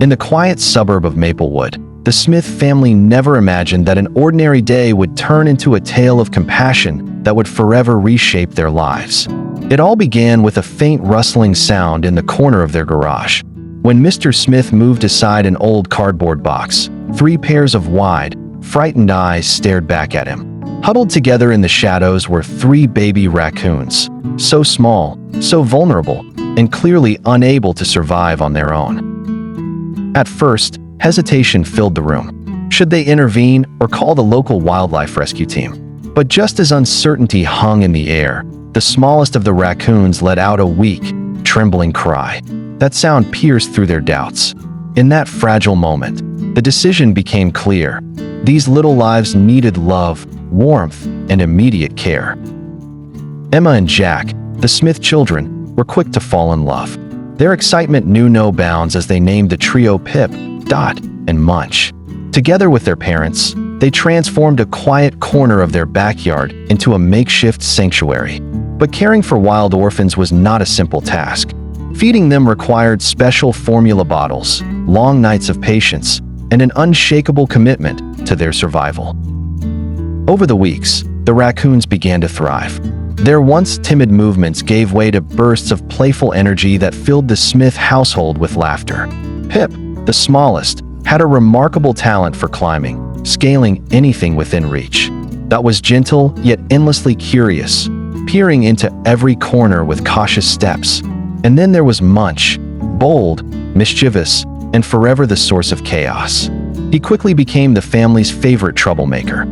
In the quiet suburb of Maplewood, the Smith family never imagined that an ordinary day would turn into a tale of compassion that would forever reshape their lives. It all began with a faint rustling sound in the corner of their garage. When Mr. Smith moved aside an old cardboard box, 3 pairs of wide, frightened eyes stared back at him. Huddled together in the shadows were 3 baby raccoons, so small, so vulnerable, and clearly unable to survive on their own. At first, hesitation filled the room. Should they intervene or call the local wildlife rescue team? But just as uncertainty hung in the air, the smallest of the raccoons let out a weak, trembling cry. That sound pierced through their doubts. In that fragile moment, the decision became clear. These little lives needed love, warmth, and immediate care. Emma and Jack, the Smith children, were quick to fall in love. Their excitement knew no bounds as they named the trio Pip, Dot, and Munch. Together with their parents, they transformed a quiet corner of their backyard into a makeshift sanctuary. But caring for wild orphans was not a simple task. Feeding them required special formula bottles, long nights of patience, and an unshakable commitment to their survival. Over the weeks, the raccoons began to thrive. Their once timid movements gave way to bursts of playful energy that filled the Smith household with laughter. Pip, the smallest, had a remarkable talent for climbing, scaling anything within reach. That was gentle yet endlessly curious, peering into every corner with cautious steps. And then there was Munch, bold, mischievous, and forever the source of chaos. He quickly became the family's favorite troublemaker.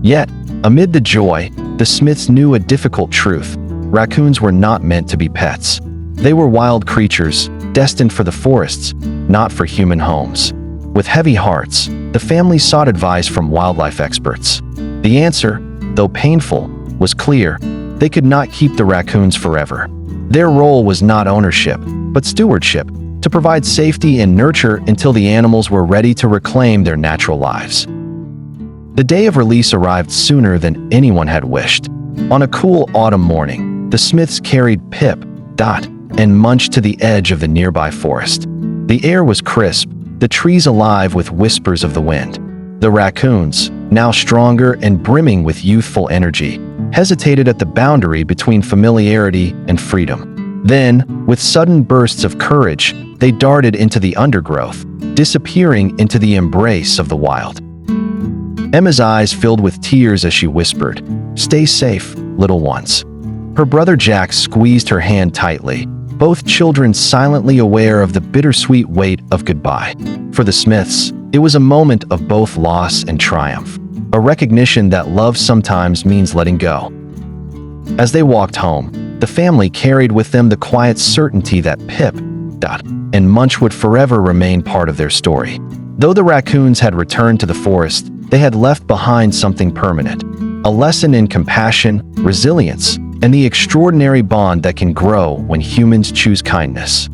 Yet, amid the joy, the Smiths knew a difficult truth. Raccoons were not meant to be pets. They were wild creatures, destined for the forests, not for human homes. With heavy hearts, the family sought advice from wildlife experts. The answer, though painful, was clear. They could not keep the raccoons forever. Their role was not ownership, but stewardship, to provide safety and nurture until the animals were ready to reclaim their natural lives. The day of release arrived sooner than anyone had wished. On a cool autumn morning, the Smiths carried Pip, Dot, and Munch to the edge of the nearby forest. The air was crisp, the trees alive with whispers of the wind. The raccoons, now stronger and brimming with youthful energy, hesitated at the boundary between familiarity and freedom. Then, with sudden bursts of courage, they darted into the undergrowth, disappearing into the embrace of the wild. Emma's eyes filled with tears as she whispered, "Stay safe, little ones." Her brother Jack squeezed her hand tightly, both children silently aware of the bittersweet weight of goodbye. For the Smiths, it was a moment of both loss and triumph, a recognition that love sometimes means letting go. As they walked home, the family carried with them the quiet certainty that Pip, Dot, and Munch would forever remain part of their story. Though the raccoons had returned to the forest, they had left behind something permanent, a lesson in compassion, resilience, and the extraordinary bond that can grow when humans choose kindness.